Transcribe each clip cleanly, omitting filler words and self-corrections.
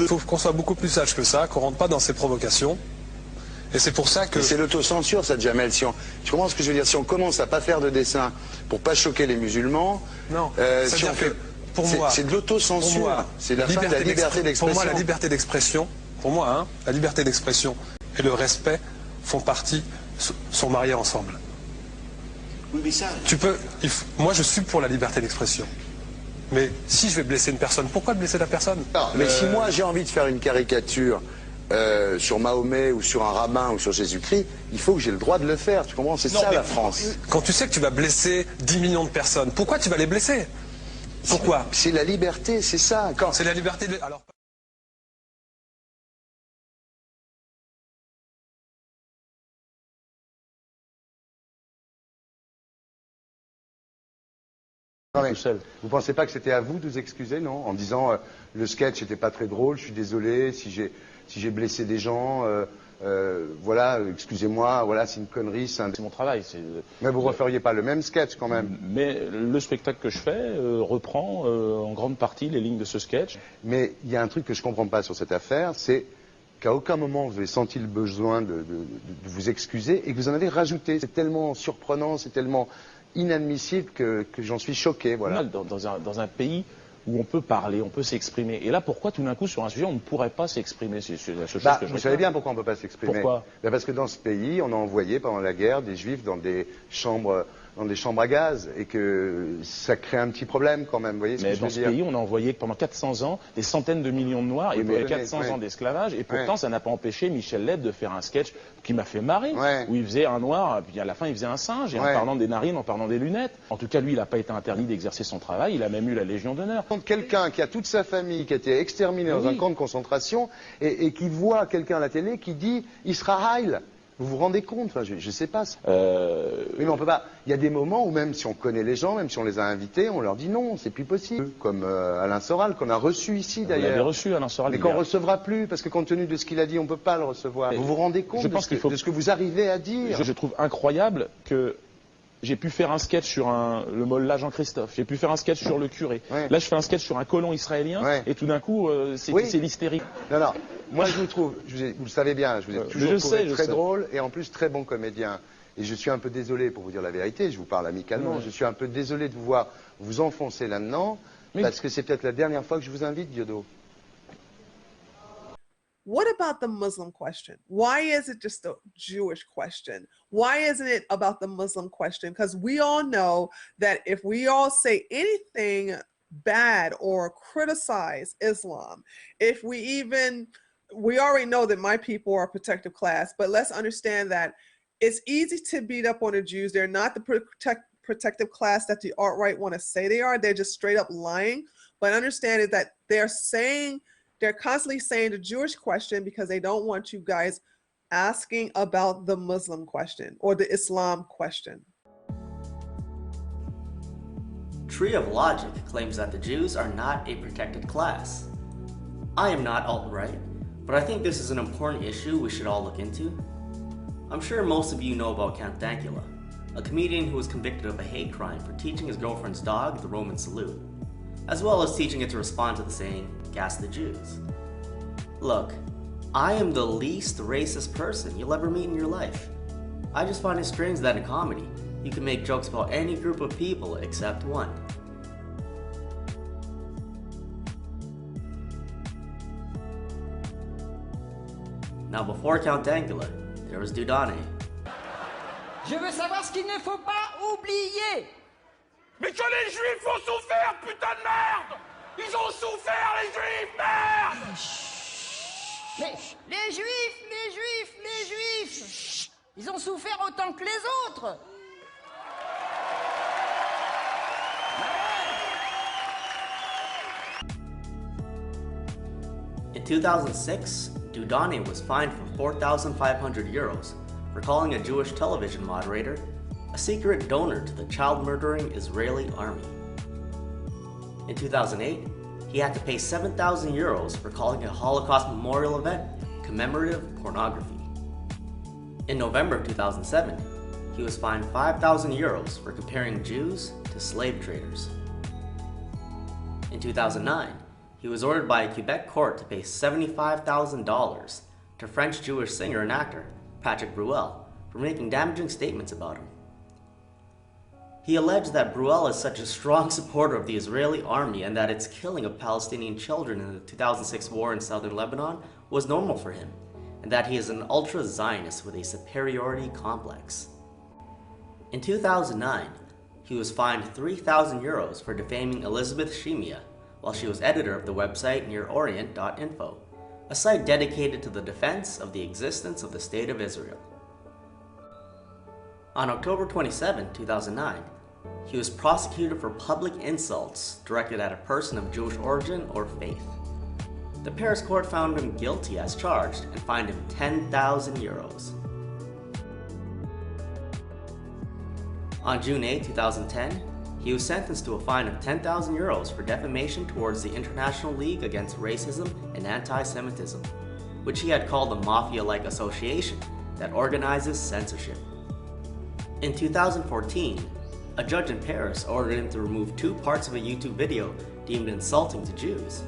Il faut qu'on soit beaucoup plus sage que ça, qu'on rentre pas dans ces provocations. Et c'est pour ça que... C'est l'autocensure, ça, Jamel. Si on... Tu comprends ce que je veux dire? Si on commence à pas faire de dessin pour pas choquer les musulmans... Non, si on fait... Pour moi, c'est de l'autocensure. C'est la fin de la liberté d'expression. Pour moi, la liberté d'expression, la liberté d'expression et le respect font partie, sont mariés ensemble. Oui, mais ça... Moi, je suis pour la liberté d'expression. Mais si je vais blesser une personne, pourquoi blesser la personne? Mais si moi j'ai envie de faire une caricature sur Mahomet ou sur un rabbin ou sur Jésus-Christ, il faut que j'ai le droit de le faire. Tu comprends? C'est ça la France. Quand tu sais que tu vas blesser 10 millions de personnes, pourquoi tu vas les blesser? Pourquoi? C'est la liberté, c'est ça. C'est la liberté de... Alors... Non, mais vous pensez pas que c'était à vous de vous excuser, non? En disant le sketch n'était pas très drôle, je suis désolé si j'ai blessé des gens, voilà, excusez-moi, voilà, c'est une connerie, c'est mon travail. Mais vous referiez pas le même sketch quand même? Mais le spectacle que je fais reprend en grande partie les lignes de ce sketch. Mais il y a un truc que je comprends pas sur cette affaire, c'est qu'à aucun moment vous avez senti le besoin de vous excuser et que vous en avez rajouté. C'est tellement surprenant, c'est tellement inadmissible que j'en suis choqué, voilà. Dans un pays où on peut parler, on peut s'exprimer. Et là, pourquoi tout d'un coup, sur un sujet, on ne pourrait pas s'exprimer? C'est la seule chose que je... Vous savez bien pourquoi on ne peut pas s'exprimer. Pourquoi? Parce que dans ce pays, on a envoyé pendant la guerre des juifs dans des chambres à gaz et que ça crée un petit problème quand même, vous voyez ce que je veux dire? Mais dans ce pays, on a envoyé pendant 400 ans des centaines de millions de Noirs et pour 400 ans d'esclavage, et pourtant ça n'a pas empêché Michel Leb de faire un sketch qui m'a fait marrer, où il faisait un noir, puis à la fin il faisait un singe, et en parlant des narines, en parlant des lunettes. En tout cas, lui, il n'a pas été interdit d'exercer son travail, il a même eu la Légion d'honneur. Quelqu'un qui a toute sa famille qui a été exterminé dans un camp de concentration et qui voit quelqu'un à la télé qui dit « Israël ». Vous vous rendez compte? Enfin, je sais pas. Oui, mais on peut pas. Il y a des moments où même si on connaît les gens, même si on les a invités, on leur dit non, c'est plus possible. Comme Alain Soral, qu'on a reçu ici d'ailleurs. Vous l'avez reçu, Alain Soral. Mais qu'on recevra plus, parce que compte tenu de ce qu'il a dit, on peut pas le recevoir. Vous vous rendez compte de ce que vous arrivez à dire? Je trouve incroyable que j'ai pu faire un sketch sur le mollah Jean-Christophe, j'ai pu faire un sketch sur le curé. Là, je fais un sketch sur un colon israélien, et tout d'un coup, c'est l'hystérie. Non, moi je vous trouve, vous le savez bien, je vous ai toujours trouvé très drôle et en plus très bon comédien. Et je suis un peu désolé, pour vous dire la vérité, je vous parle amicalement, je suis un peu désolé de vous voir vous enfoncer là-dedans, parce que c'est peut-être la dernière fois que je vous invite, Diodo. What about the Muslim question? Why is it just a Jewish question? Why isn't it about the Muslim question? Because we all know that if we all say anything bad or criticize Islam, if we already know that my people are a protective class, but let's understand that it's easy to beat up on the Jews. They're not the protective class that the alt-right want to say they are. They're just straight up lying. But understand is that they're constantly saying the Jewish question because they don't want you guys asking about the Muslim question or the Islam question. Tree of Logic claims that the Jews are not a protected class. I am not alt-right, but I think this is an important issue we should all look into. I'm sure most of you know about Count Dankula, a comedian who was convicted of a hate crime for teaching his girlfriend's dog the Roman salute, as well as teaching it to respond to the saying, "Gas the Jews." Look, I am the least racist person you'll ever meet in your life. I just find it strange that in comedy, you can make jokes about any group of people except one. Now before Count Dankula, there was Dudane. Je veux savoir ce qu'il ne faut pas oublier. Mais que les Juifs ont souffert, putain de merde! Ils ont souffert, les Juifs, merde! Mais les Juifs, ils ont souffert autant que les autres. In 2006, Dudane was fined for 4,500 euros for calling a Jewish television moderator a secret donor to the child-murdering Israeli army. In 2008, he had to pay 7,000 euros for calling a Holocaust memorial event commemorative pornography. In November 2007, he was fined 5,000 euros for comparing Jews to slave traders. In 2009, he was ordered by a Quebec court to pay $75,000 to French Jewish singer and actor Patrick Bruel for making damaging statements about him. He alleged that Bruel is such a strong supporter of the Israeli army and that its killing of Palestinian children in the 2006 war in southern Lebanon was normal for him, and that he is an ultra-Zionist with a superiority complex. In 2009, he was fined €3,000 for defaming Elizabeth Shemia while she was editor of the website nearorient.info, a site dedicated to the defense of the existence of the State of Israel. On October 27, 2009, he was prosecuted for public insults directed at a person of Jewish origin or faith. The Paris court found him guilty as charged and fined him €10,000. On June 8, 2010, he was sentenced to a fine of €10,000 for defamation towards the International League Against Racism and Anti-Semitism, which he had called a mafia-like association that organizes censorship. In 2014, a judge in Paris ordered him to remove 2 parts of a YouTube video deemed insulting to Jews.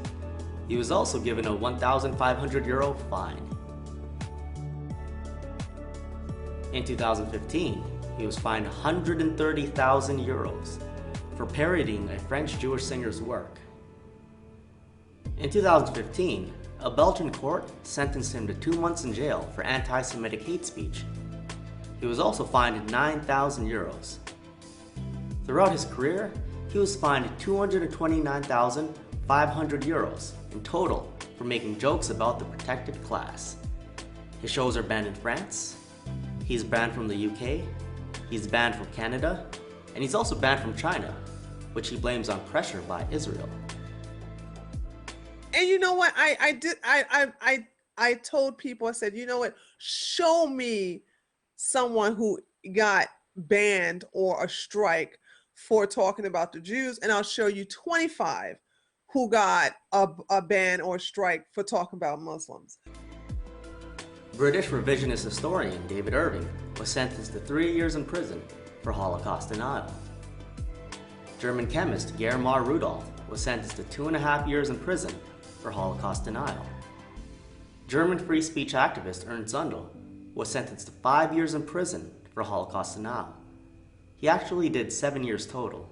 He was also given a €1,500 fine. In 2015, he was fined €130,000 for parodying a French Jewish singer's work. In 2015, a Belgian court sentenced him to 2 months in jail for anti-Semitic hate speech. He was also fined €9,000. Throughout his career, he was fined €229,500 in total for making jokes about the protected class. His shows are banned in France, he's banned from the UK, he's banned from Canada, and he's also banned from China, which he blames on pressure by Israel. And you know what? I told people, I said, you know what? Show me someone who got banned or a strike for talking about the Jews, and I'll show you 25 who got a ban or a strike for talking about Muslims. British revisionist historian David Irving was sentenced to 3 years in prison for Holocaust denial. German chemist Germar Rudolph was sentenced to 2.5 years in prison for Holocaust denial. German free speech activist Ernst Zundel was sentenced to 5 years in prison for Holocaust denial. He actually did 7 years total.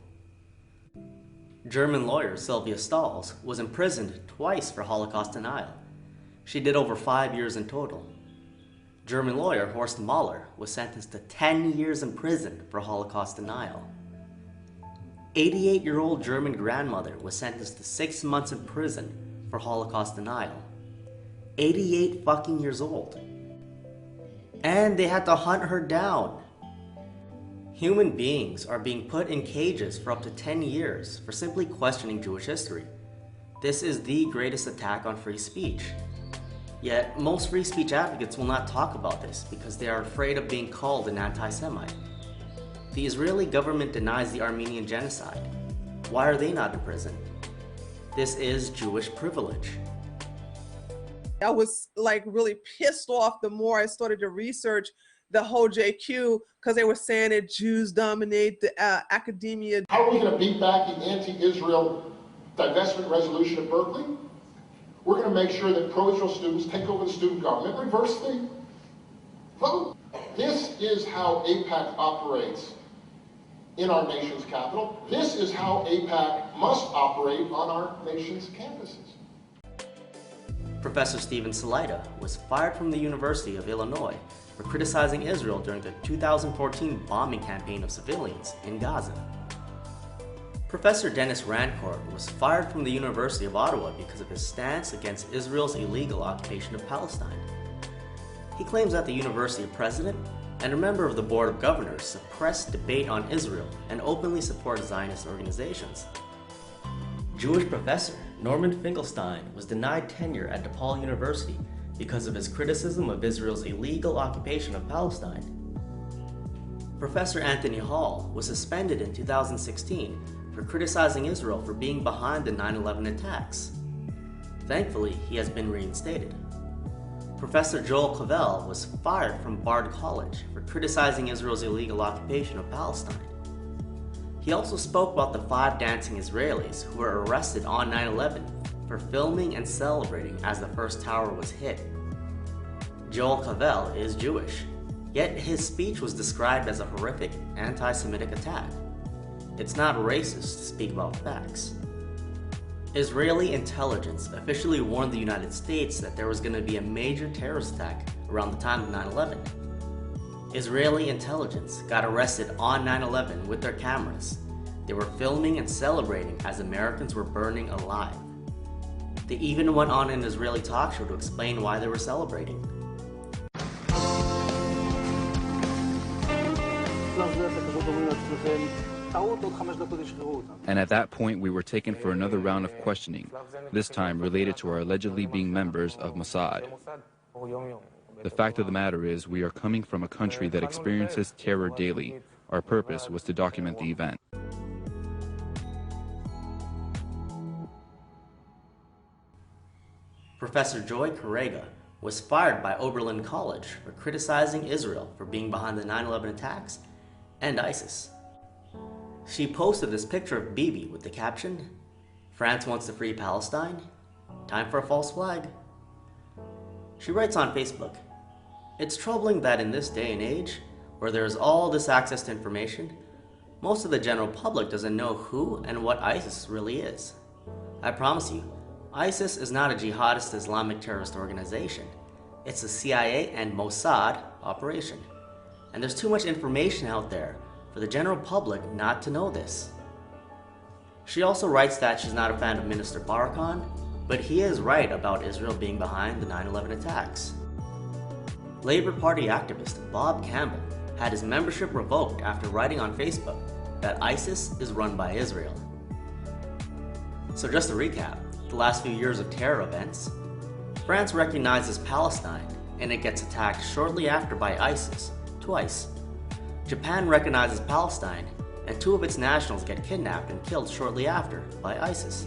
German lawyer Sylvia Stahls was imprisoned twice for Holocaust denial. She did over 5 years in total. German lawyer Horst Mahler was sentenced to 10 years in prison for Holocaust denial. 88-year-old German grandmother was sentenced to 6 months in prison for Holocaust denial. 88 fucking years old. And they had to hunt her down. Human beings are being put in cages for up to 10 years for simply questioning Jewish history. This is the greatest attack on free speech. Yet, most free speech advocates will not talk about this because they are afraid of being called an anti-Semite. The Israeli government denies the Armenian genocide. Why are they not in prison? This is Jewish privilege. I was like really pissed off the more I started to research the whole JQ because they were saying that Jews dominate the academia. How are we going to beat back the anti-Israel divestment resolution at Berkeley? We're going to make sure that pro-Israel students take over the student government, reverse the vote. This is how AIPAC operates in our nation's capital. This is how AIPAC must operate on our nation's campuses. Professor Steven Salaita was fired from the University of Illinois for criticizing Israel during the 2014 bombing campaign of civilians in Gaza. Professor Dennis Rancourt was fired from the University of Ottawa because of his stance against Israel's illegal occupation of Palestine. He claims that the university president and a member of the board of governors suppress debate on Israel and openly support Zionist organizations. Jewish professor Norman Finkelstein was denied tenure at DePaul University because of his criticism of Israel's illegal occupation of Palestine. Professor Anthony Hall was suspended in 2016 for criticizing Israel for being behind the 9/11 attacks. Thankfully, he has been reinstated. Professor Joel Clavell was fired from Bard College for criticizing Israel's illegal occupation of Palestine. He also spoke about the 5 dancing Israelis who were arrested on 9/11 for for filming and celebrating as the first tower was hit. Joel Cavell is Jewish, yet his speech was described as a horrific anti-Semitic attack. It's not racist to speak about facts. Israeli intelligence officially warned the United States that there was going to be a major terrorist attack around the time of 9/11. Israeli intelligence got arrested on 9/11 with their cameras. They were filming and celebrating as Americans were burning alive. They even went on an Israeli talk show to explain why they were celebrating. And at that point, we were taken for another round of questioning, this time related to our allegedly being members of Mossad. The fact of the matter is, we are coming from a country that experiences terror daily. Our purpose was to document the event. Professor Joy Correga was fired by Oberlin College for criticizing Israel for being behind the 9/11 attacks and ISIS. She posted this picture of Bibi with the caption, "France wants to free Palestine? Time for a false flag." She writes on Facebook, "It's troubling that in this day and age, where there is all this access to information, most of the general public doesn't know who and what ISIS really is. I promise you, ISIS is not a jihadist Islamic terrorist organization. It's a CIA and Mossad operation. And there's too much information out there for the general public not to know this." She also writes that she's not a fan of Minister Barkan, but he is right about Israel being behind the 9/11 attacks. Labour Party activist Bob Campbell had his membership revoked after writing on Facebook that ISIS is run by Israel. So just to recap, the last few years of terror events, France recognizes Palestine and it gets attacked shortly after by ISIS, twice. Japan recognizes Palestine and 2 of its nationals get kidnapped and killed shortly after by ISIS.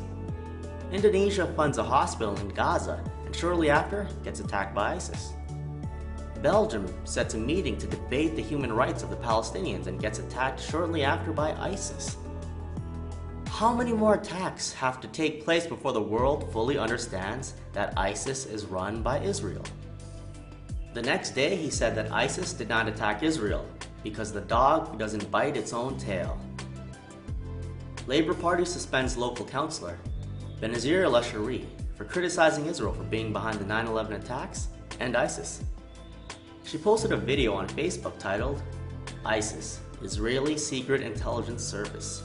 Indonesia funds a hospital in Gaza and shortly after gets attacked by ISIS. Belgium sets a meeting to debate the human rights of the Palestinians and gets attacked shortly after by ISIS. How many more attacks have to take place before the world fully understands that ISIS is run by Israel? The next day, he said that ISIS did not attack Israel because the dog doesn't bite its own tail. Labour Party suspends local councillor Benazir al-Ashari for criticizing Israel for being behind the 9/11 attacks and ISIS. She posted a video on Facebook titled, "ISIS, Israeli Secret Intelligence Service."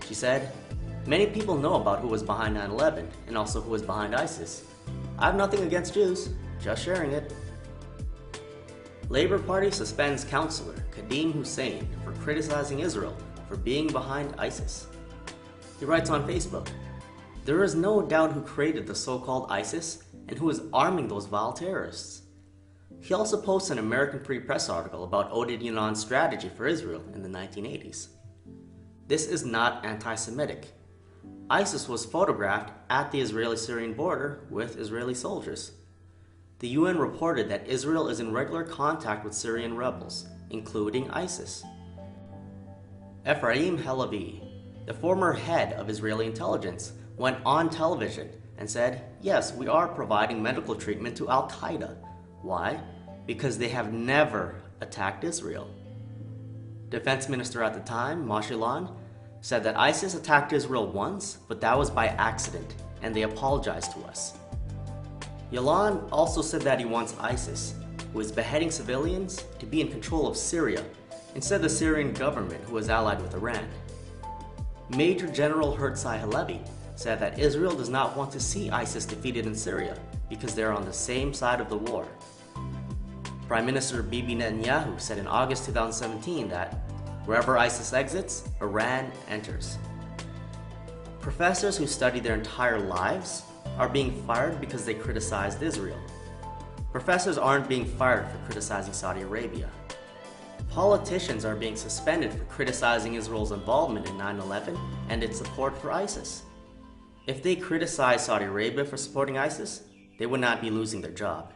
She said, "Many people know about who was behind 9/11 and also who was behind ISIS. I have nothing against Jews, just sharing it." Labour Party suspends councillor Kadim Hussein for criticizing Israel for being behind ISIS. He writes on Facebook, "There is no doubt who created the so-called ISIS and who is arming those vile terrorists." He also posts an American Free Press article about Oded Yonon's strategy for Israel in the 1980s. This is not anti-Semitic. ISIS was photographed at the Israeli-Syrian border with Israeli soldiers. The UN reported that Israel is in regular contact with Syrian rebels, including ISIS. Ephraim Halavi, the former head of Israeli intelligence, went on television and said, "Yes, we are providing medical treatment to Al-Qaeda." Why? Because they have never attacked Israel. Defense Minister at the time, Moshe Lan, said that ISIS attacked Israel once, but that was by accident, and they apologized to us. Yalan also said that he wants ISIS, who is beheading civilians, to be in control of Syria, instead of the Syrian government, who is allied with Iran. Major General Herzai Halevi said that Israel does not want to see ISIS defeated in Syria, because they're on the same side of the war. Prime Minister Bibi Netanyahu said in August 2017 that wherever ISIS exits, Iran enters. Professors who studied their entire lives are being fired because they criticized Israel. Professors aren't being fired for criticizing Saudi Arabia. Politicians are being suspended for criticizing Israel's involvement in 9/11 and its support for ISIS. If they criticize Saudi Arabia for supporting ISIS, they would not be losing their job.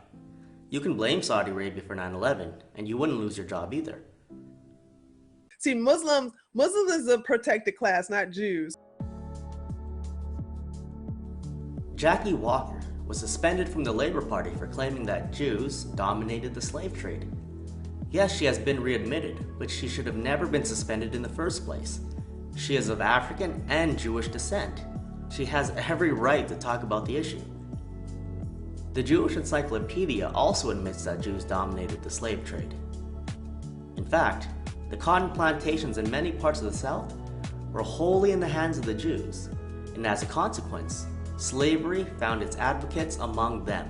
You can blame Saudi Arabia for 9/11 and you wouldn't lose your job either. See, Muslims is a protected class, not Jews. Jackie Walker was suspended from the Labor Party for claiming that Jews dominated the slave trade. Yes, she has been readmitted, but she should have never been suspended in the first place. She is of African and Jewish descent. She has every right to talk about the issue. The Jewish Encyclopedia also admits that Jews dominated the slave trade. In fact, the cotton plantations in many parts of the South were wholly in the hands of the Jews, and as a consequence, slavery found its advocates among them.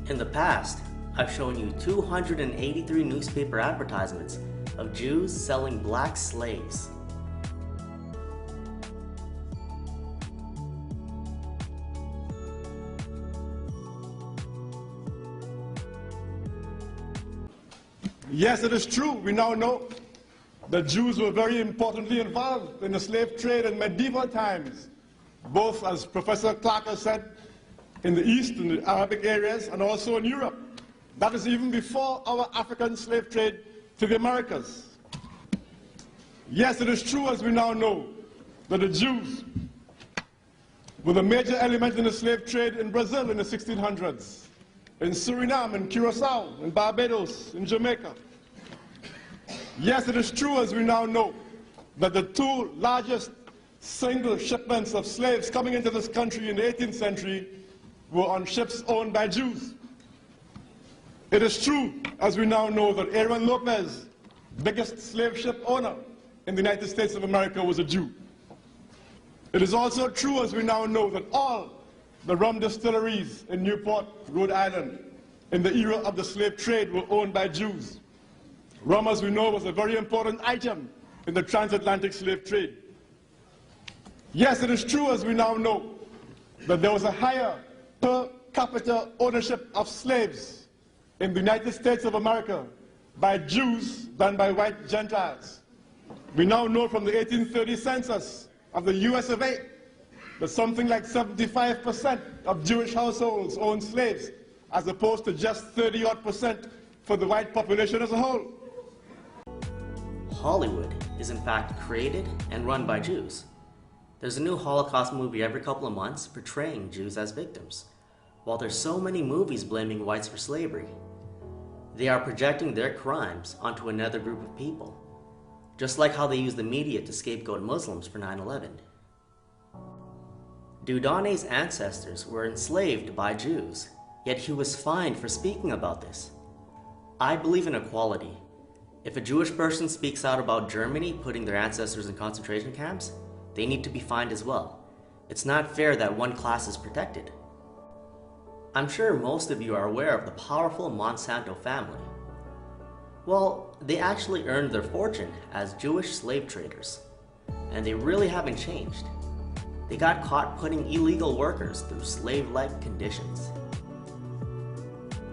In the past, I've shown you 283 newspaper advertisements of Jews selling black slaves. Yes, it is true. We now know that Jews were very importantly involved in the slave trade in medieval times, both, as Professor Clark has said, in the East, in the Arabic areas, and also in Europe. That is even before our African slave trade to the Americas. Yes, it is true, as we now know, that the Jews were the major element in the slave trade in Brazil in the 1600s, in Suriname, in Curacao, in Barbados, in Jamaica. Yes, it is true, as we now know, that the two largest single shipments of slaves coming into this country in the 18th century were on ships owned by Jews. It is true, as we now know, that Aaron Lopez, biggest slave ship owner in the United States of America, was a Jew. It is also true, as we now know, that all the rum distilleries in Newport, Rhode Island, in the era of the slave trade were owned by Jews. Rum, as we know, was a very important item in the transatlantic slave trade. Yes, it is true, as we now know, that there was a higher per capita ownership of slaves in the United States of America by Jews than by white Gentiles. We now know from the 1830 census of the US of A that something like 75% of Jewish households own slaves, as opposed to just 30-odd% for the white population as a whole. Hollywood is in fact created and run by Jews. There's a new Holocaust movie every couple of months portraying Jews as victims. While there's so many movies blaming whites for slavery, they are projecting their crimes onto another group of people, just like how they use the media to scapegoat Muslims for 9/11. Doudane's ancestors were enslaved by Jews, yet he was fined for speaking about this. I believe in equality. If a Jewish person speaks out about Germany putting their ancestors in concentration camps, they need to be fined as well. It's not fair that one class is protected. I'm sure most of you are aware of the powerful Monsanto family. Well, they actually earned their fortune as Jewish slave traders, and they really haven't changed. They got caught putting illegal workers through slave-like conditions.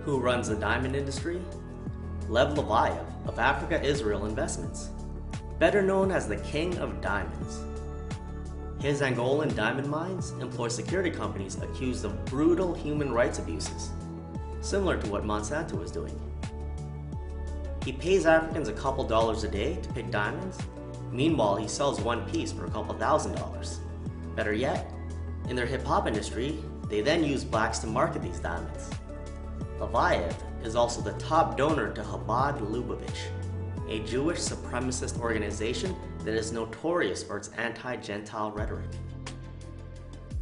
Who runs the diamond industry? Lev Levayev of Africa Israel Investments, better known as the King of Diamonds. His Angolan diamond mines employ security companies accused of brutal human rights abuses, similar to what Monsanto is doing. He pays Africans a couple dollars a day to pick diamonds. Meanwhile, he sells one piece for a couple $1,000s. Better yet, in their hip-hop industry, they then use blacks to market these diamonds. Levayev is also the top donor to Chabad Lubavitch, a Jewish supremacist organization that is notorious for its anti-Gentile rhetoric.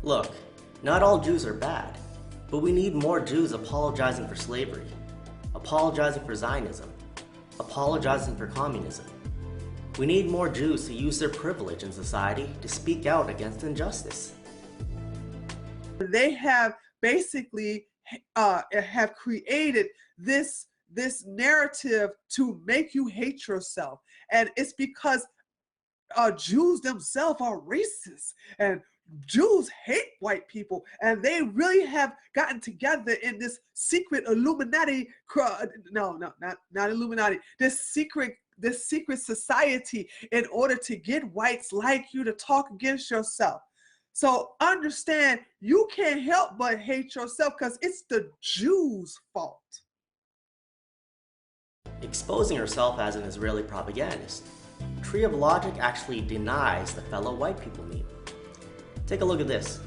Look, not all Jews are bad, but we need more Jews apologizing for slavery, apologizing for Zionism, apologizing for communism. We need more Jews to use their privilege in society to speak out against injustice. They have basically have created this narrative to make you hate yourself, and it's because Jews themselves are racist, and Jews hate white people, and they really have gotten together in this secret Illuminati. Not Illuminati. This secret society in order to get whites like you to talk against yourself. So understand, you can't help but hate yourself because it's the Jews' fault. Exposing herself as an Israeli propagandist, Tree of Logic actually denies the fellow white people meme. Take a look at this.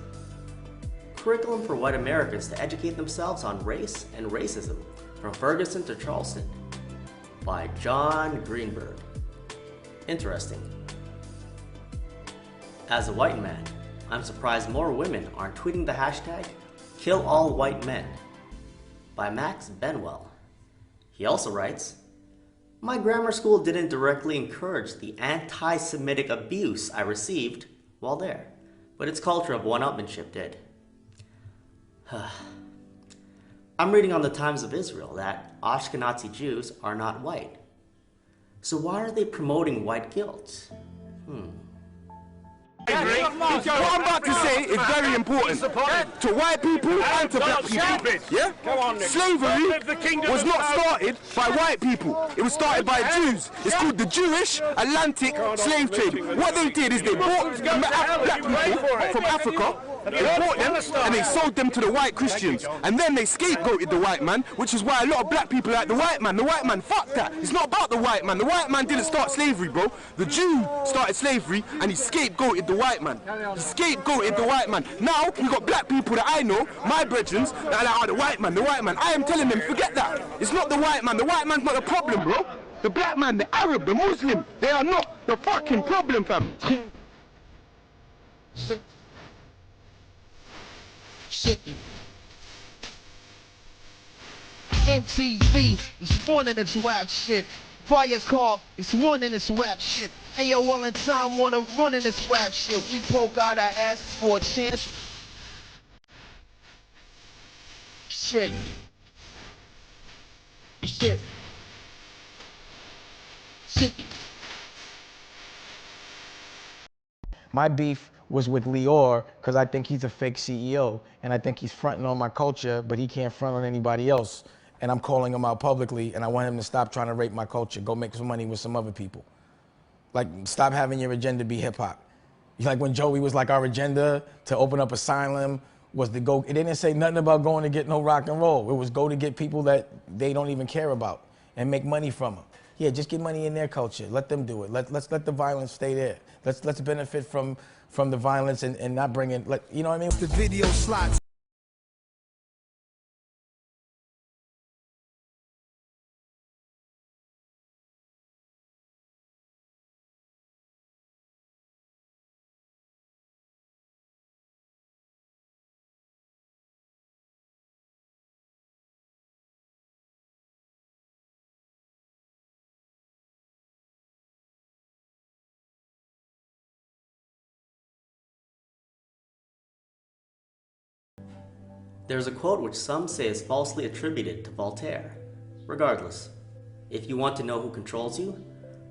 Curriculum for White Americans to Educate Themselves on Race and Racism, from Ferguson to Charleston, by John Greenberg. Interesting. As a white man, I'm surprised more women aren't tweeting the hashtag #KillAllWhiteMen, by Max Benwell. He also writes, my grammar school didn't directly encourage the anti-Semitic abuse I received while there, but its culture of one-upmanship did. I'm reading on the Times of Israel that Ashkenazi Jews are not white. So why are they promoting white guilt? What I'm about to say is very important to white people and to black people. Yeah? Slavery was not started by white people. It was started by Jews. It's called the Jewish Atlantic slave trade. What they did is they bought black people from Africa, they bought them and they sold them to the white Christians. And then they scapegoated the white man, which is why a lot of black people like the white man. The white man, fuck that. It's not about the white man. The white man didn't start slavery, bro. The Jew started slavery and he scapegoated the white man. He scapegoated the white man. Now, we got black people that I know, my brethrens, that are like, oh, the white man, the white man. I am telling them, forget that. It's not the white man. The white man's not the problem, bro. The black man, the Arab, the Muslim, they are not the fucking problem, fam. MTV is one in this rap shit. Fire's call is one in this rap shit. Hey yo, all in time wanna run in this rap shit. We poke out our ass for a chance. Shit. Shit. Shit. My beef was with Lior because I think he's a fake CEO and I think he's fronting on my culture, but he can't front on anybody else. And I'm calling him out publicly and I want him to stop trying to rape my culture. Go make some money with some other people. Like, stop having your agenda be hip hop. Like when Joey was like, our agenda to open up Asylum was to go, it didn't say nothing about going to get no rock and roll. It was go to get people that they don't even care about and make money from them. Yeah, just get money in their culture. Let them do it. Let's let the violence stay there. Let's benefit from the violence and not bring in, like, you know what I mean? The video slots. There's a quote which some say is falsely attributed to Voltaire. Regardless, if you want to know who controls you,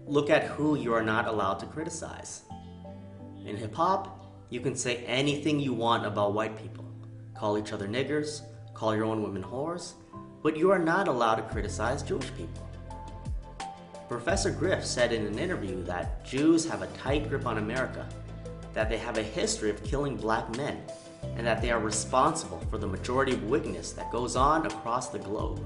look at who you are not allowed to criticize. In hip-hop, you can say anything you want about white people. Call each other niggers, call your own women whores, but you are not allowed to criticize Jewish people. Professor Griff said in an interview that Jews have a tight grip on America, that they have a history of killing black men, and that they are responsible for the majority of wickedness that goes on across the globe.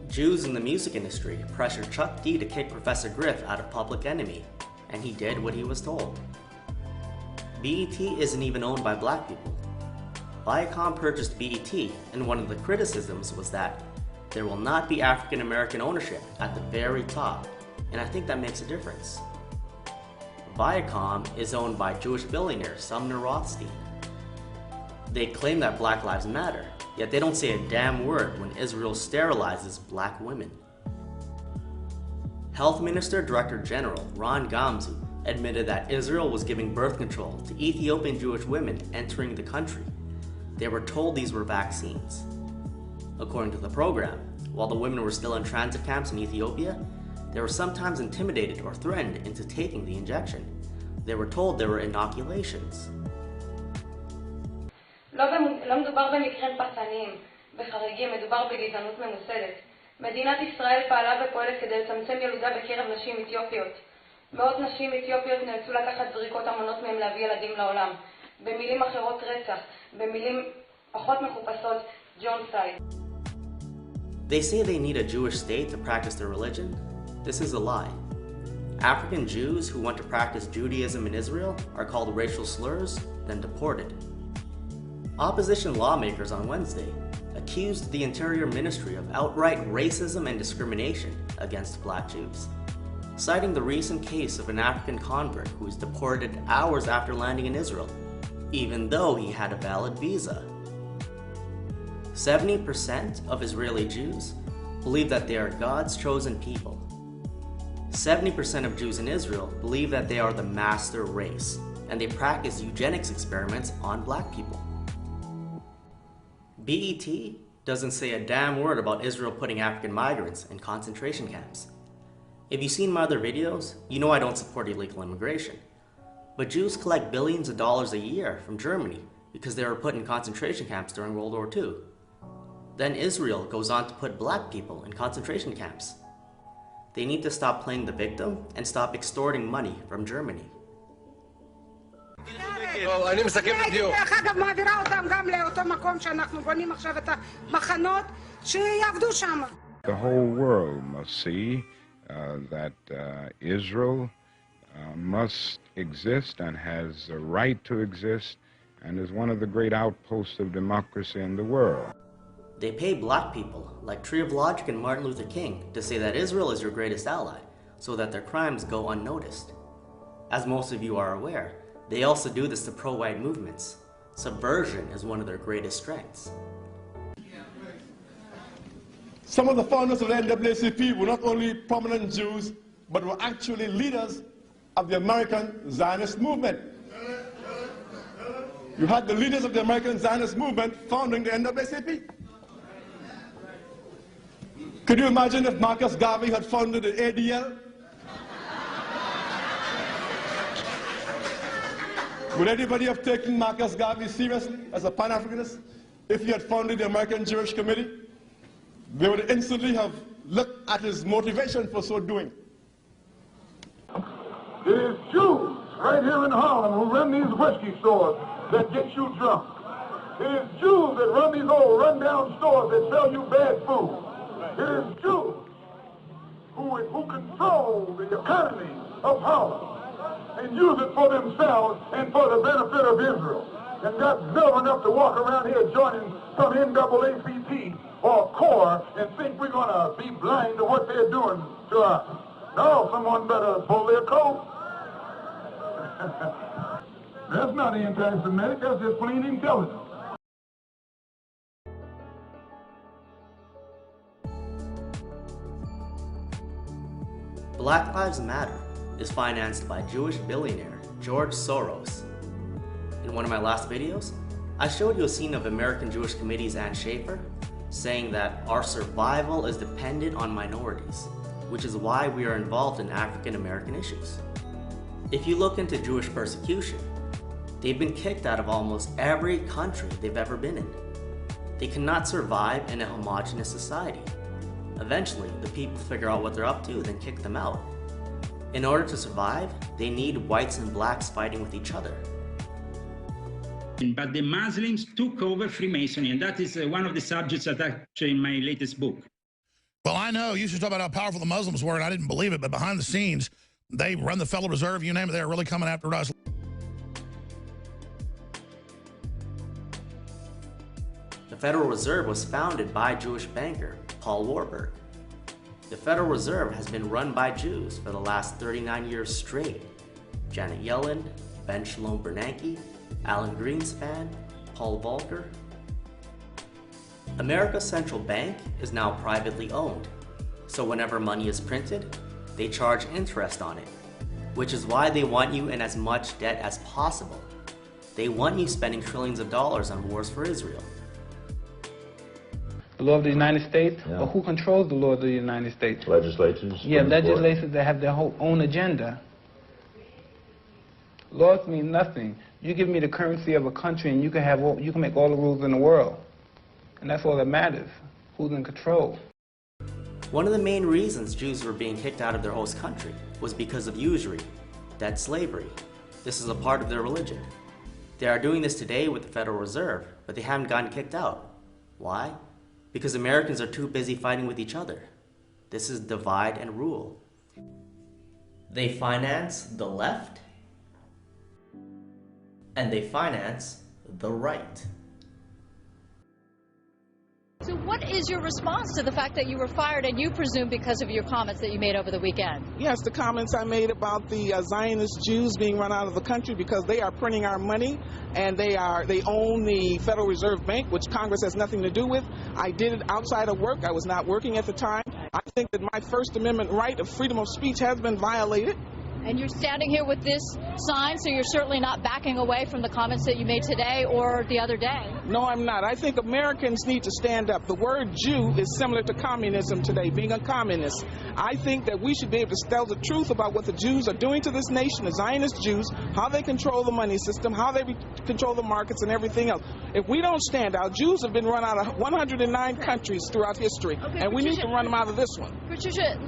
Jews in the music industry pressured Chuck D to kick Professor Griff out of Public Enemy, and he did what he was told. BET isn't even owned by black people. Viacom purchased BET, and one of the criticisms was that there will not be African American ownership at the very top, and I think that makes a difference. Viacom is owned by Jewish billionaire Sumner Rothstein. They claim that Black Lives Matter, yet they don't say a damn word when Israel sterilizes black women. Health Minister Director General Ron Gamzu admitted that Israel was giving birth control to Ethiopian Jewish women entering the country. They were told these were vaccines. According to the program, while the women were still in transit camps in Ethiopia, they were sometimes intimidated or threatened into taking the injection. They were told they were inoculations. לא מדובר במקרים פרטניים וחריגים, מדובר בגזענות ממוסדת. מדינת ישראל פעלה ופועלת כדי לצמצם ילודה בקרב נשים אתיופיות. מאות נשים אתיופיות נאלצו לקחת זריקות המונות מהם להביא ילדים לעולם. במילים אחרות רצח, במילים פחות מחופשות, ג'ונסייד. They say they need a Jewish state to practice their religion. This is a lie. African Jews who want to practice Judaism in Israel are called racial slurs, then deported. Opposition lawmakers on Wednesday accused the Interior Ministry of outright racism and discrimination against Black Jews, citing the recent case of an African convert who was deported hours after landing in Israel, even though he had a valid visa. 70% of Israeli Jews believe that they are God's chosen people. 70% of Jews in Israel believe that they are the master race, and they practice eugenics experiments on Black people. BET doesn't say a damn word about Israel putting African migrants in concentration camps. If you've seen my other videos, you know I don't support illegal immigration. But Jews collect billions of dollars a year from Germany because they were put in concentration camps during World War II. Then Israel goes on to put Black people in concentration camps. They need to stop playing the victim and stop extorting money from Germany. אני מסכם את הדיון. דרך אגב מעבירה אותם גם לאותו מקום שאנחנו בונים עכשיו את המחנות שיעבדו שם. The whole world must see that Israel must exist and has a right to exist and is one of the great outposts of democracy in the world. They pay Black people, like Tree of Logic and Martin Luther King, to say that Israel is your greatest ally, so that their crimes go unnoticed. As most of you are aware, they also do this to pro-white movements. Subversion is one of their greatest strengths. Some of the founders of the NAACP were not only prominent Jews, but were actually leaders of the American Zionist movement. You had the leaders of the American Zionist movement founding the NAACP. Could you imagine if Marcus Garvey had founded the ADL? Would anybody have taken Marcus Garvey seriously as a Pan-Africanist if he had founded the American Jewish Committee? They would instantly have looked at his motivation for so doing. It is Jews right here in Harlem who run these whiskey stores that get you drunk. It is Jews that run these old run-down stores that sell you bad food. It is Jews who control the economy of Harlem and use it for themselves and for the benefit of Israel. And got nerve enough to walk around here joining some NAACP or CORE and think we're going to be blind to what they're doing to us. No, someone better pull their coat. That's not anti-Semitic, that's just plain intelligence. Black Lives Matter is financed by Jewish billionaire George Soros. In one of my last videos, I showed you a scene of American Jewish Committee's Ann Schaefer saying that our survival is dependent on minorities, which is why we are involved in African American issues. If you look into Jewish persecution, they've been kicked out of almost every country they've ever been in. They cannot survive in a homogenous society. Eventually, the people figure out what they're up to, then kick them out. In order to survive, they need whites and blacks fighting with each other. But the Muslims took over Freemasonry, and that is one of the subjects that actually in my latest book. Well, I know you should talk about how powerful the Muslims were, and I didn't believe it, but behind the scenes, they run the Federal Reserve, you name it, they're really coming after us. The Federal Reserve was founded by Jewish banker Paul Warburg. The Federal Reserve has been run by Jews for the last 39 years straight. Janet Yellen, Ben Shalom Bernanke, Alan Greenspan, Paul Volcker. America's central bank is now privately owned, so whenever money is printed, they charge interest on it, which is why they want you in as much debt as possible. They want you spending trillions of dollars on wars for Israel. The law of the United States? Yeah. But who controls the law of the United States? Legislatures. Yeah, legislators that have their whole own agenda. Laws mean nothing. You give me the currency of a country and you can make all the rules in the world. And that's all that matters. Who's in control? One of the main reasons Jews were being kicked out of their host country was because of usury, debt slavery. This is a part of their religion. They are doing this today with the Federal Reserve, but they haven't gotten kicked out. Why? Because Americans are too busy fighting with each other. This is divide and rule. They finance the left, and they finance the right. What is your response to the fact that you were fired, and you presume because of your comments that you made over the weekend? Yes, the comments I made about the Zionist Jews being run out of the country because they are printing our money, and they own the Federal Reserve Bank, which Congress has nothing to do with. I did it outside of work. I was not working at the time. I think that my First Amendment right of freedom of speech has been violated. And you're standing here with this sign, so you're certainly not backing away from the comments that you made today or the other day. No, I'm not. I think Americans need to stand up. The word Jew is similar to communism today, being a communist. I think that we should be able to tell the truth about what the Jews are doing to this nation, the Zionist Jews, how they control the money system, how they control the markets and everything else. If we don't stand out, Jews have been run out of 109 countries throughout history, and we need to run them out of this one. Patricia,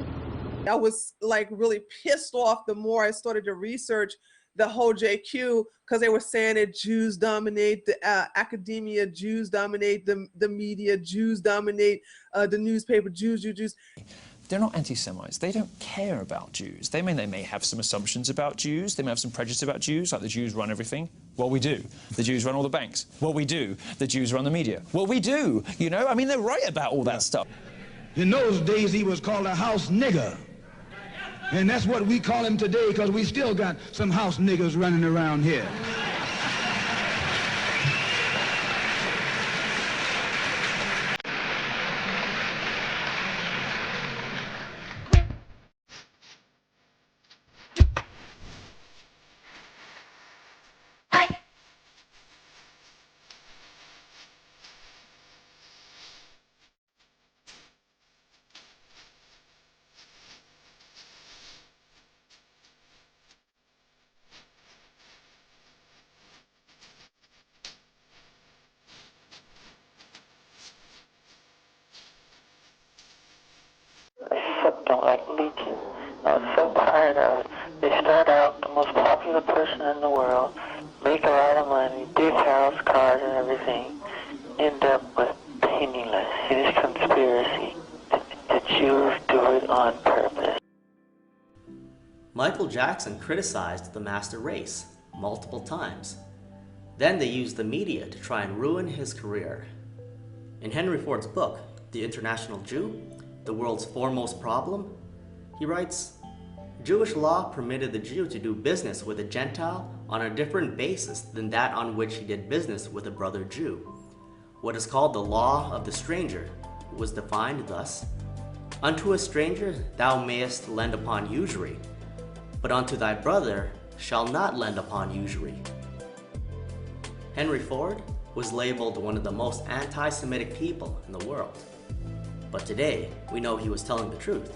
I was like really pissed off the more I started to research the whole JQ, because they were saying that Jews dominate the academia, Jews dominate the media, Jews dominate the newspaper, Jews. They're not anti-Semites. They don't care about Jews. They may have some assumptions about Jews. They may have some prejudice about Jews, like the Jews run everything. Well, we do. The Jews run all the banks. Well, we do. The Jews run the media. Well, we do. You know, I mean, they're right about all that stuff. In those days, he was called a house nigger. And that's what we call him today, because we still got some house niggers running around here. Don't like leeches. I was so tired of it. They start out the most popular person in the world, make a lot of money, big house, cars, and everything, end up with penniless. It is conspiracy. The Jews do it on purpose. Michael Jackson criticized the master race multiple times. Then they used the media to try and ruin his career. In Henry Ford's book, The International Jew, The World's Foremost Problem, he writes, Jewish law permitted the Jew to do business with a Gentile on a different basis than that on which he did business with a brother Jew. What is called the law of the stranger was defined thus: unto a stranger thou mayest lend upon usury, but unto thy brother shall not lend upon usury. Henry Ford was labeled one of the most anti-Semitic people in the world. But today, we know he was telling the truth.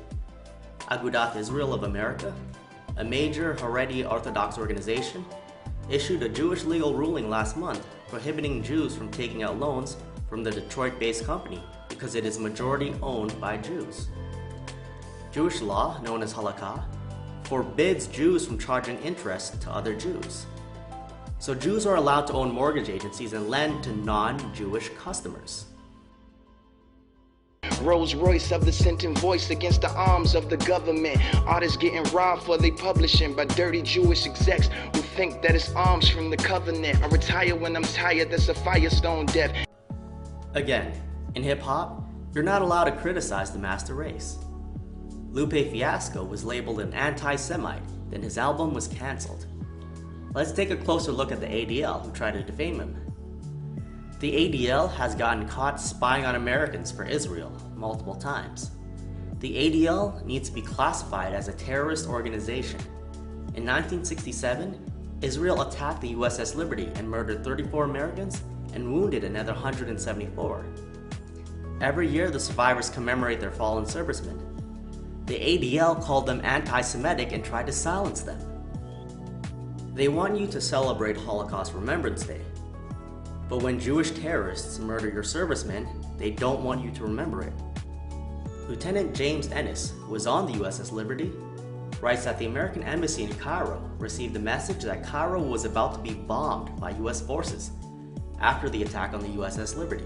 Agudath Israel of America, a major Haredi Orthodox organization, issued a Jewish legal ruling last month prohibiting Jews from taking out loans from the Detroit-based company because it is majority owned by Jews. Jewish law, known as halakha, forbids Jews from charging interest to other Jews. So Jews are allowed to own mortgage agencies and lend to non-Jewish customers. Rolls Royce of the sentient voice against the arms of the government. Artists getting robbed for they publishing by dirty Jewish execs who think that it's arms from the covenant. I retire when I'm tired, that's a firestone death. Again, in hip-hop, you're not allowed to criticize the master race. Lupe Fiasco was labeled an anti-Semite, then his album was cancelled. Let's take a closer look at the ADL who tried to defame him. The ADL has gotten caught spying on Americans for Israel multiple times. The ADL needs to be classified as a terrorist organization. In 1967, Israel attacked the USS Liberty and murdered 34 Americans and wounded another 174. Every year, the survivors commemorate their fallen servicemen. The ADL called them anti-Semitic and tried to silence them. They want you to celebrate Holocaust Remembrance Day. But when Jewish terrorists murder your servicemen, they don't want you to remember it. Lieutenant James Ennis, who was on the USS Liberty, writes that the American embassy in Cairo received a message that Cairo was about to be bombed by US forces after the attack on the USS Liberty.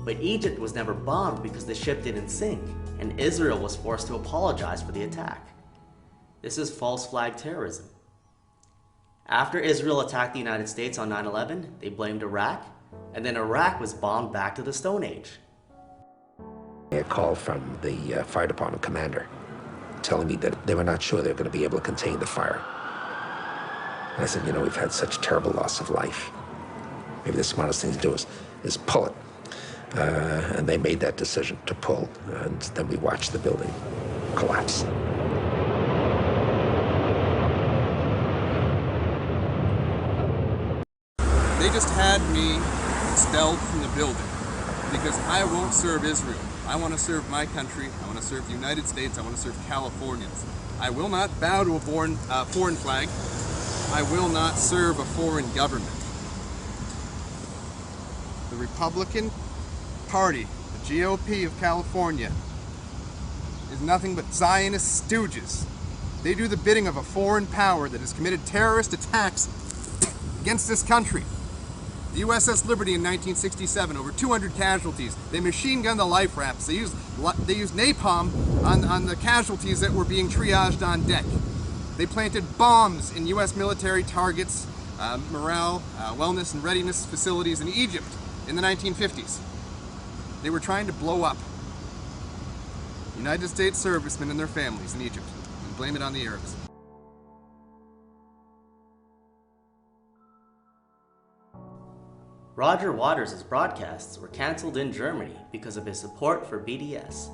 But Egypt was never bombed because the ship didn't sink, and Israel was forced to apologize for the attack. This is false flag terrorism. After Israel attacked the United States on 9/11, they blamed Iraq, and then Iraq was bombed back to the Stone Age. A call from the fire department commander telling me that they were not sure they were going to be able to contain the fire. And I said, you know, we've had such terrible loss of life. Maybe the smartest thing to do is pull it. And they made that decision to pull, and then we watched the building collapse. They just had me expelled from the building because I won't serve Israel. I want to serve my country. I want to serve the United States. I want to serve Californians. I will not bow to a foreign flag. I will not serve a foreign government. The Republican Party, the GOP of California, is nothing but Zionist stooges. They do the bidding of a foreign power that has committed terrorist attacks against this country. The USS Liberty in 1967, over 200 casualties. They machine gunned the life rafts. They used napalm on the casualties that were being triaged on deck. They planted bombs in US military targets, morale, wellness and readiness facilities in Egypt in the 1950s. They were trying to blow up United States servicemen and their families in Egypt and blame it on the Arabs. Roger Waters' broadcasts were cancelled in Germany because of his support for BDS.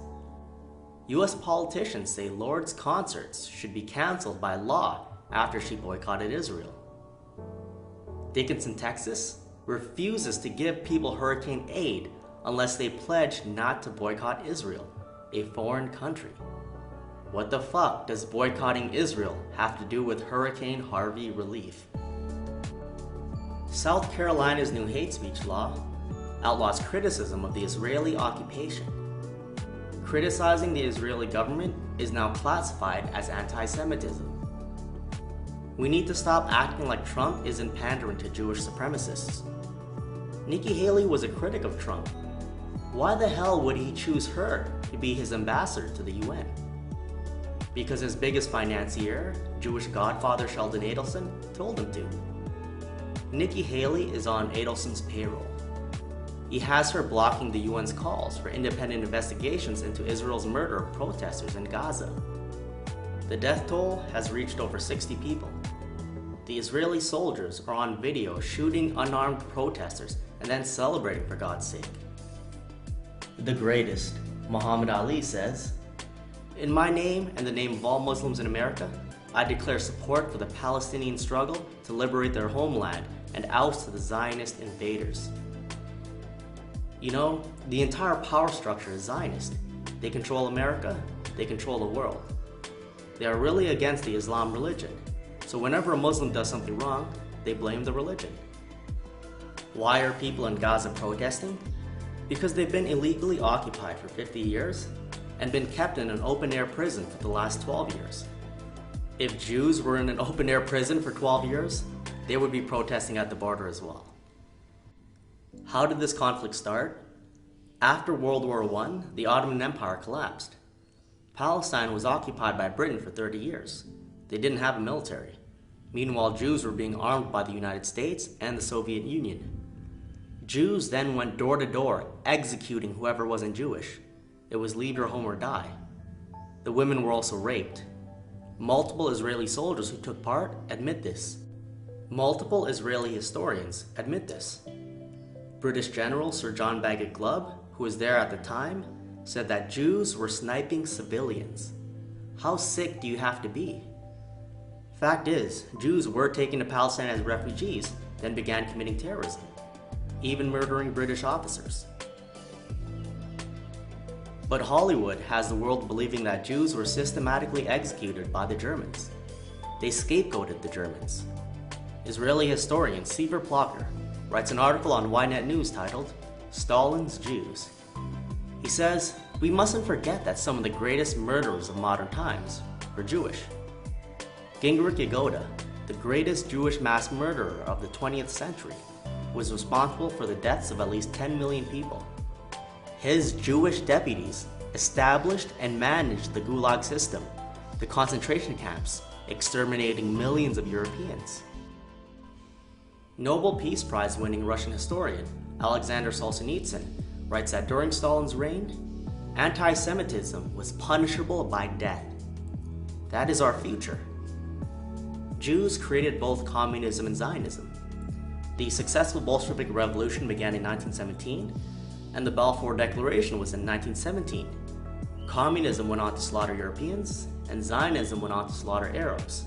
US politicians say Lord's concerts should be cancelled by law after she boycotted Israel. Dickinson, Texas, refuses to give people hurricane aid unless they pledge not to boycott Israel, a foreign country. What the fuck does boycotting Israel have to do with Hurricane Harvey relief? South Carolina's new hate speech law outlaws criticism of the Israeli occupation. Criticizing the Israeli government is now classified as anti-Semitism. We need to stop acting like Trump isn't pandering to Jewish supremacists. Nikki Haley was a critic of Trump. Why the hell would he choose her to be his ambassador to the UN? Because his biggest financier, Jewish godfather Sheldon Adelson, told him to. Nikki Haley is on Adelson's payroll. He has her blocking the UN's calls for independent investigations into Israel's murder of protesters in Gaza. The death toll has reached over 60 people. The Israeli soldiers are on video shooting unarmed protesters and then celebrating for God's sake. The greatest, Muhammad Ali, says, "In my name and the name of all Muslims in America, I declare support for the Palestinian struggle to liberate their homeland and oust the Zionist invaders." You know, the entire power structure is Zionist. They control America, they control the world. They are really against the Islam religion, so whenever a Muslim does something wrong, they blame the religion. Why are people in Gaza protesting? Because they've been illegally occupied for 50 years and been kept in an open-air prison for the last 12 years. If Jews were in an open-air prison for 12 years, they would be protesting at the border as well. How did this conflict start? After World War I, the Ottoman Empire collapsed. Palestine was occupied by Britain for 30 years. They didn't have a military. Meanwhile, Jews were being armed by the United States and the Soviet Union. Jews then went door to door, executing whoever wasn't Jewish. It was leave your home or die. The women were also raped. Multiple Israeli soldiers who took part admit this. Multiple Israeli historians admit this. British General Sir John Bagot-Glubb, who was there at the time, said that Jews were sniping civilians. How sick do you have to be? Fact is, Jews were taken to Palestine as refugees, then began committing terrorism, even murdering British officers. But Hollywood has the world believing that Jews were systematically executed by the Germans. They scapegoated the Germans. Israeli historian Sever Plocker writes an article on Ynet News titled, "Stalin's Jews." He says, "We mustn't forget that some of the greatest murderers of modern times were Jewish. Gingrich Yagoda, the greatest Jewish mass murderer of the 20th century, was responsible for the deaths of at least 10 million people. His Jewish deputies established and managed the Gulag system, the concentration camps, exterminating millions of Europeans." Nobel Peace Prize winning Russian historian Alexander Solzhenitsyn writes that during Stalin's reign, Anti-Semitism was punishable by death. That is our future. Jews created both communism and Zionism. The successful Bolshevik Revolution began in 1917, and the Balfour Declaration was in 1917. Communism went on to slaughter Europeans, and Zionism went on to slaughter Arabs.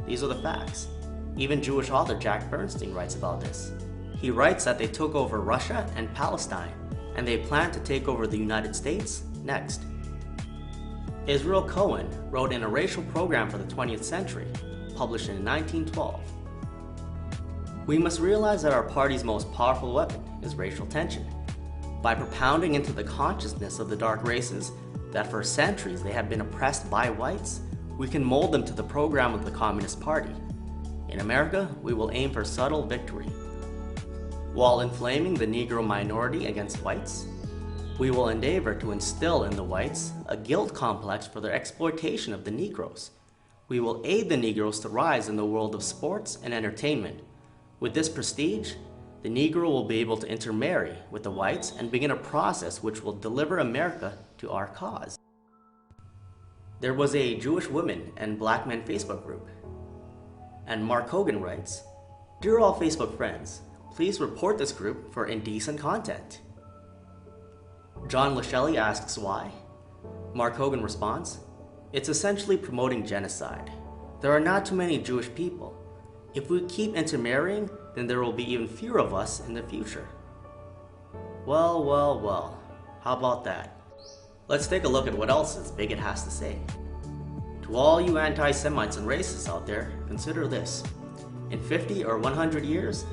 These are the facts. Even Jewish author Jack Bernstein writes about this. He writes that they took over Russia and Palestine, and they plan to take over the United States next. Israel Cohen wrote in A Racial Program for the 20th Century, published in 1912. We must realize that our party's most powerful weapon is racial tension. By propounding into the consciousness of the dark races that for centuries they have been oppressed by whites, we can mold them to the program of the Communist Party. In America, we will aim for subtle victory. While inflaming the Negro minority against whites, we will endeavor to instill in the whites a guilt complex for their exploitation of the Negroes. We will aid the Negroes to rise in the world of sports and entertainment. With this prestige, the Negro will be able to intermarry with the whites and begin a process which will deliver America to our cause. There was a Jewish women and black men Facebook group. And Mark Hogan writes, "Dear all Facebook friends, please report this group for indecent content." John LaShelly asks why. Mark Hogan responds, "It's essentially promoting genocide. There are not too many Jewish people. If we keep intermarrying, then there will be even fewer of us in the future." Well, well, well, how about that? Let's take a look at what else this bigot has to say. To all you anti-Semites and racists out there, consider this. In 50 or 100 years,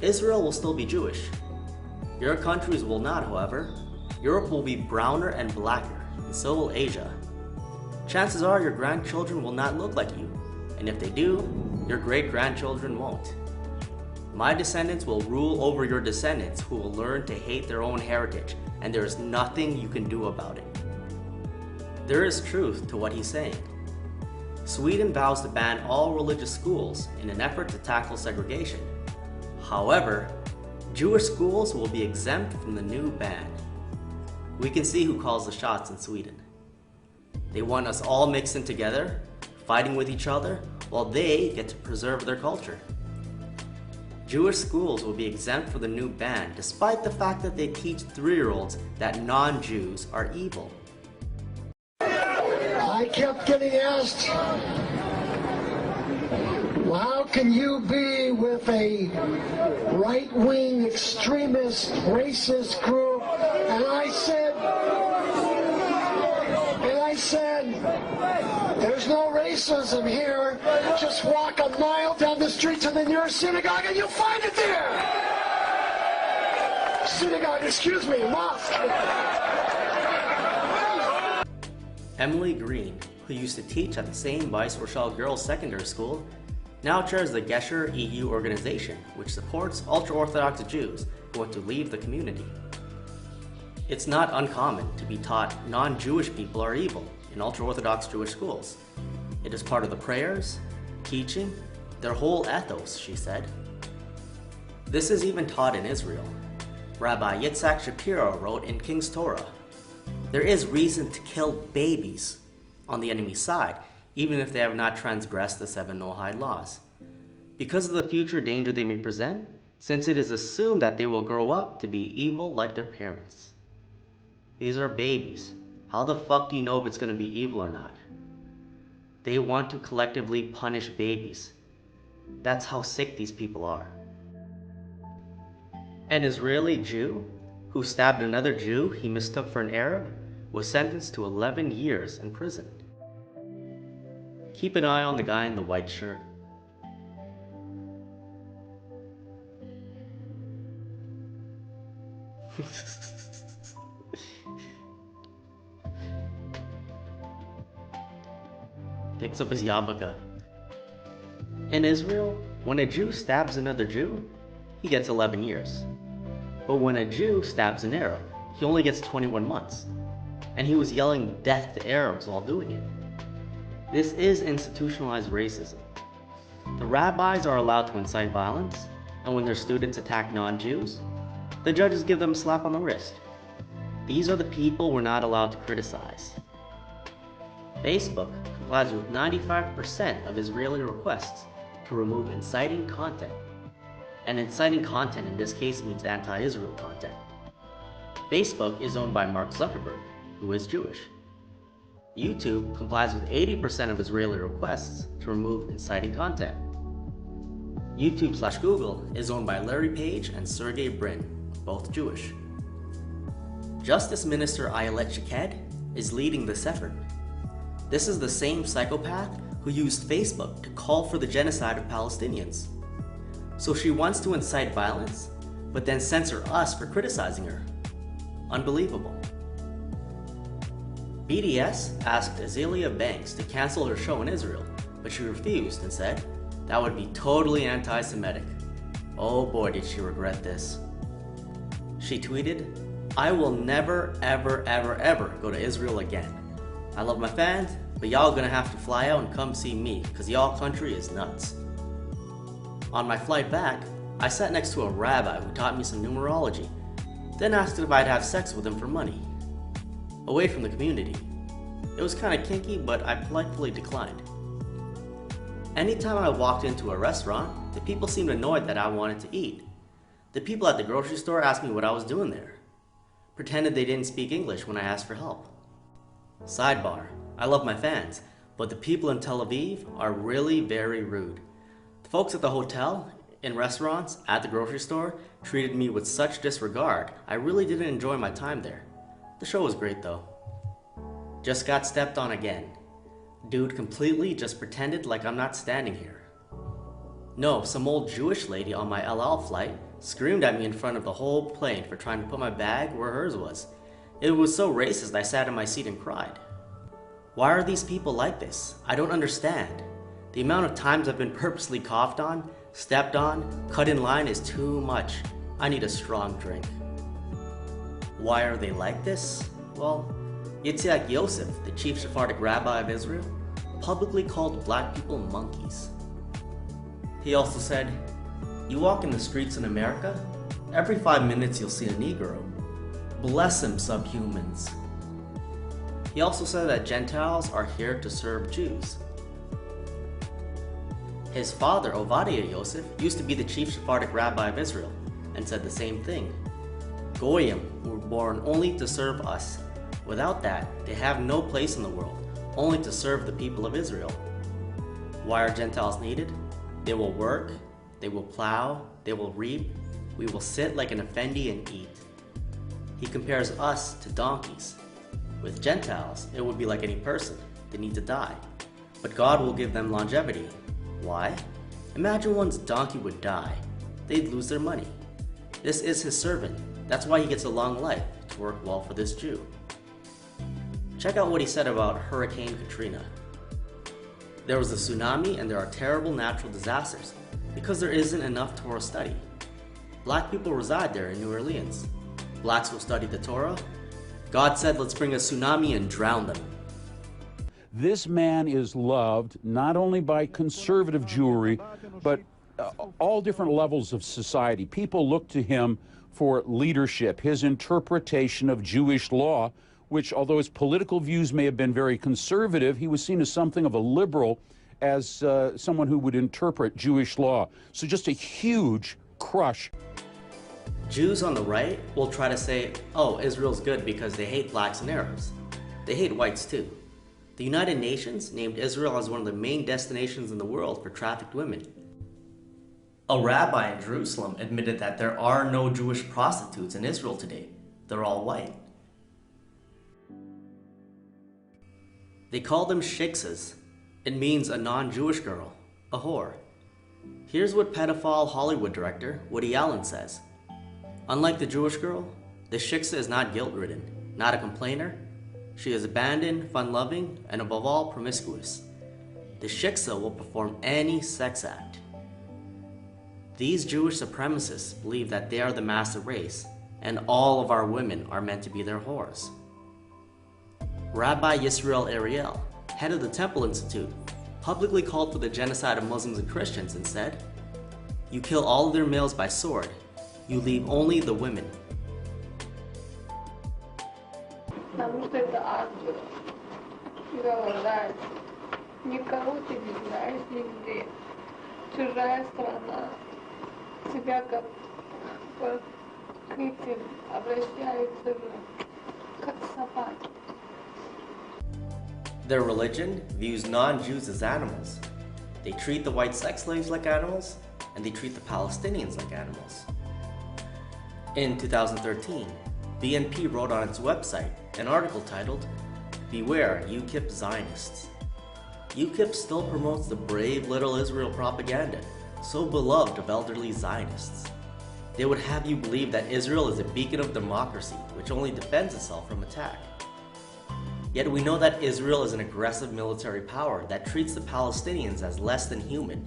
Israel will still be Jewish. Your countries will not, however. Europe will be browner and blacker, and so will Asia. Chances are your grandchildren will not look like you, and if they do, your great-grandchildren won't. My descendants will rule over your descendants who will learn to hate their own heritage, and there is nothing you can do about it. There is truth to what he's saying. Sweden vows to ban all religious schools in an effort to tackle segregation. However, Jewish schools will be exempt from the new ban. We can see who calls the shots in Sweden. They want us all mixed in together, fighting with each other, while they get to preserve their culture. Jewish schools will be exempt from the new ban, despite the fact that they teach 3-year-olds that non-Jews are evil. I kept getting asked, well, how can you be with a right-wing extremist racist group? And I said, there's no racism here. Just walk a mile down the street to the nearest synagogue and you'll find it there. Synagogue, excuse me, mosque. Emily Green, who used to teach at the same Vice Rochelle Girls Secondary School, now chairs the Gesher EU organization, which supports ultra-Orthodox Jews who want to leave the community. It's not uncommon to be taught non-Jewish people are evil in ultra-Orthodox Jewish schools. It is part of the prayers, teaching, their whole ethos, she said. This is even taught in Israel. Rabbi Yitzhak Shapiro wrote in King's Torah, "There is reason to kill babies on the enemy's side, even if they have not transgressed the 7 Noahide laws, because of the future danger they may present, since it is assumed that they will grow up to be evil like their parents." These are babies. How the fuck do you know if it's going to be evil or not? They want to collectively punish babies. That's how sick these people are. An Israeli Jew who stabbed another Jew he mistook for an Arab was sentenced to 11 years in prison. Keep an eye on the guy in the white shirt. Picks up his yarmulke. In Israel, when a Jew stabs another Jew, he gets 11 years. But when a Jew stabs an Arab, he only gets 21 months. And he was yelling death to Arabs while doing it. This is institutionalized racism. The rabbis are allowed to incite violence, and when their students attack non-Jews, the judges give them a slap on the wrist. These are the people we're not allowed to criticize. Facebook complies with 95% of Israeli requests to remove inciting content. And inciting content in this case means anti-Israel content. Facebook is owned by Mark Zuckerberg, who is Jewish. YouTube complies with 80% of Israeli requests to remove inciting content. YouTube/Google is owned by Larry Page and Sergey Brin, both Jewish. Justice Minister Ayelet Shaked is leading this effort. This is the same psychopath who used Facebook to call for the genocide of Palestinians. So she wants to incite violence, but then censor us for criticizing her. Unbelievable. BDS asked Azealia Banks to cancel her show in Israel, but she refused and said that would be totally anti-Semitic. Oh boy, did she regret this. She tweeted, "I will never, ever, ever, ever go to Israel again. I love my fans, but y'all gonna have to fly out and come see me, cause y'all country is nuts." On my flight back, I sat next to a rabbi who taught me some numerology, then asked if I'd have sex with him for money. Away from the community. It was kinda kinky, but I politely declined. Anytime I walked into a restaurant, the people seemed annoyed that I wanted to eat. The people at the grocery store asked me what I was doing there. Pretended they didn't speak English when I asked for help. Sidebar, I love my fans, but the people in Tel Aviv are really very rude. The folks at the hotel, in restaurants, at the grocery store, treated me with such disregard, I really didn't enjoy my time there. The show was great though. Just got stepped on again. Dude completely just pretended like I'm not standing here. No, some old Jewish lady on my El Al flight screamed at me in front of the whole plane for trying to put my bag where hers was. It was so racist I sat in my seat and cried. Why are these people like this? I don't understand. The amount of times I've been purposely coughed on, stepped on, cut in line is too much. I need a strong drink. Why are they like this? Well, Yitzhak Yosef, the chief Sephardic rabbi of Israel, publicly called black people monkeys. He also said, "You walk in the streets in America, every 5 minutes you'll see a Negro. Bless them, subhumans." He also said that Gentiles are here to serve Jews. His father, Ovadia Yosef, used to be the chief Sephardic rabbi of Israel, and said the same thing. Goyim were born only to serve us. Without that, they have no place in the world, only to serve the people of Israel. Why are Gentiles needed? They will work, they will plow, they will reap, we will sit like an effendi and eat. He compares us to donkeys. With Gentiles, it would be like any person, they need to die. But God will give them longevity. Why? Imagine one's donkey would die. They'd lose their money. This is his servant. That's why he gets a long life, to work well for this Jew. Check out what he said about Hurricane Katrina. There was a tsunami and there are terrible natural disasters because there isn't enough Torah study. Black people reside there in New Orleans. Blacks will study the Torah. God said, let's bring a tsunami and drown them. This man is loved not only by conservative Jewry, but all different levels of society. People look to him for leadership, his interpretation of Jewish law, which, although his political views may have been very conservative, he was seen as something of a liberal, as someone who would interpret Jewish law. So just a huge crush. Jews on the right will try to say, oh, Israel's good because they hate blacks and Arabs. They hate whites too. The United Nations named Israel as one of the main destinations in the world for trafficked women. A rabbi in Jerusalem admitted that there are no Jewish prostitutes in Israel today. They're all white. They call them shiksas. It means a non-Jewish girl, a whore. Here's what pedophile Hollywood director Woody Allen says. Unlike the Jewish girl, the shiksa is not guilt-ridden, not a complainer. She is abandoned, fun-loving, and above all, promiscuous. The shiksa will perform any sex act. These Jewish supremacists believe that they are the master race, and all of our women are meant to be their whores. Rabbi Yisrael Ariel, head of the Temple Institute, publicly called for the genocide of Muslims and Christians and said, "You kill all of their males by sword. You leave only the women." потому что это ад. Голодать. Никого ты не знаешь нигде. Чужая страна. Тебя как к этим обращаются как собаки. Their religion views non-Jews as animals. They treat the white sex slaves like animals, and they treat the Palestinians like animals. In 2013, BNP wrote on its website an article titled, "Beware UKIP Zionists." UKIP still promotes the brave little Israel propaganda, so beloved of elderly Zionists. They would have you believe that Israel is a beacon of democracy which only defends itself from attack. Yet we know that Israel is an aggressive military power that treats the Palestinians as less than human.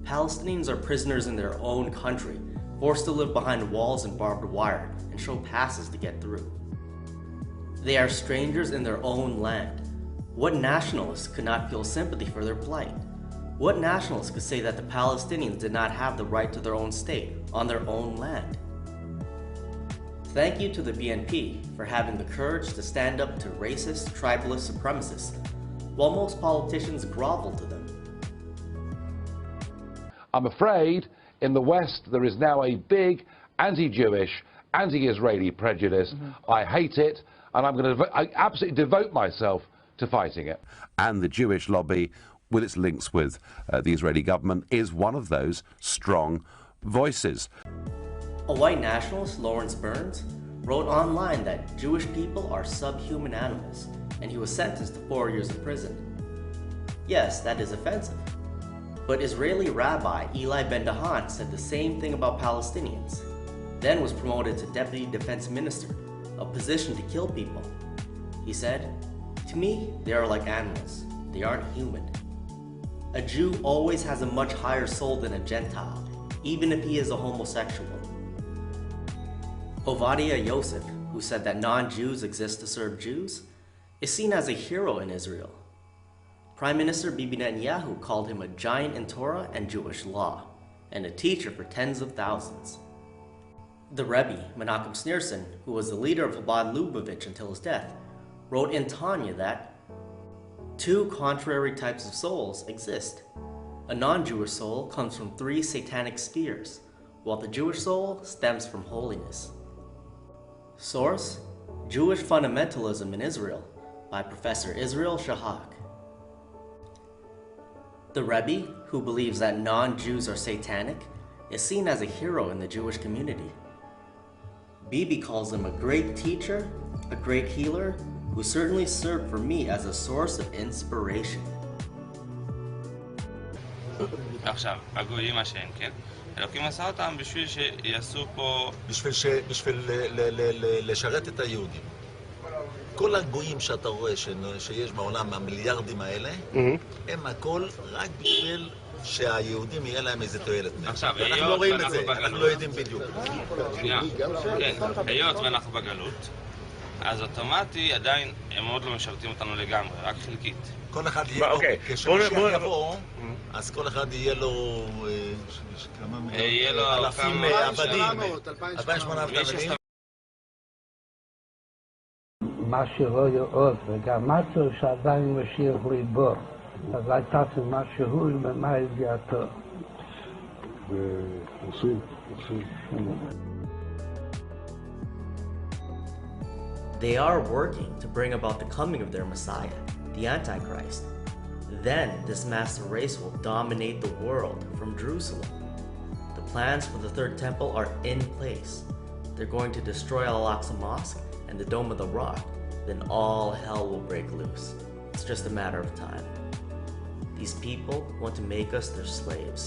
Palestinians are prisoners in their own country, forced to live behind walls and barbed wire and show passes to get through. They are strangers in their own land. What nationalists could not feel sympathy for their plight? What nationalists could say that the Palestinians did not have the right to their own state on their own land? Thank you to the BNP for having the courage to stand up to racist, tribalist supremacists, while most politicians grovel to them. I'm afraid in the West there is now a big anti-Jewish, anti-Israeli prejudice. I hate it, and I'm going to absolutely devote myself to fighting it. And the Jewish lobby, with its links with the Israeli government, is one of those strong voices. A white nationalist, Lawrence Burns, wrote online that Jewish people are subhuman animals, and he was sentenced to 4 years in prison. Yes, that is offensive. But Israeli Rabbi Eli Ben-Dahan said the same thing about Palestinians, then was promoted to Deputy Defense Minister, a position to kill people. He said, "To me, they are like animals. They aren't human." A Jew always has a much higher soul than a Gentile, even if he is a homosexual. Ovadia Yosef, who said that non-Jews exist to serve Jews, is seen as a hero in Israel. Prime Minister Bibi Netanyahu called him a giant in Torah and Jewish law, and a teacher for tens of thousands. The Rebbe, Menachem Schneerson, who was the leader of Chabad Lubavitch until his death, wrote in Tanya that two contrary types of souls exist. A non-Jewish soul comes from 3 satanic spheres, while the Jewish soul stems from holiness. Source: Jewish Fundamentalism in Israel by Professor Israel Shahak. The Rebbe, who believes that non-Jews are satanic, is seen as a hero in the Jewish community. Bibi calls him a great teacher, a great healer, who certainly served for me as a source of inspiration. עכשיו, הגויים השם, כן? אלוקים עשה אותם בשביל שיעשו פה... בשביל לשרת את היהודים. כל הגויים שאתה רואה שיש בעולם, המיליארדים האלה, הם הכל רק בשביל שהיהודים יהיה להם איזה תועלת. עכשיו, אנחנו לא רואים את זה, אנחנו לא יודעים בדיוק. שנייה, כן, היות ואנחנו בגלות, אז אוטומטי עדיין הם עוד לא משרתים אותנו לגמרי, רק חלקית. כל אחד יהיה לו, כשמשיח יבוא, אז כל אחד יהיה לו אלפים עבדים, 2,800 עבדים. מה שלא יאות, וגם משהו שעדיין משאיר ליבו, אז הייתה משהו במה ידיעתו. עושים. They are working to bring about the coming of their Messiah, the Antichrist. Then this master race will dominate the world from Jerusalem. The plans for the third temple are in place. They're going to destroy Al-Aqsa Mosque and the Dome of the Rock. Then all hell will break loose. It's just a matter of time. These people want to make us their slaves.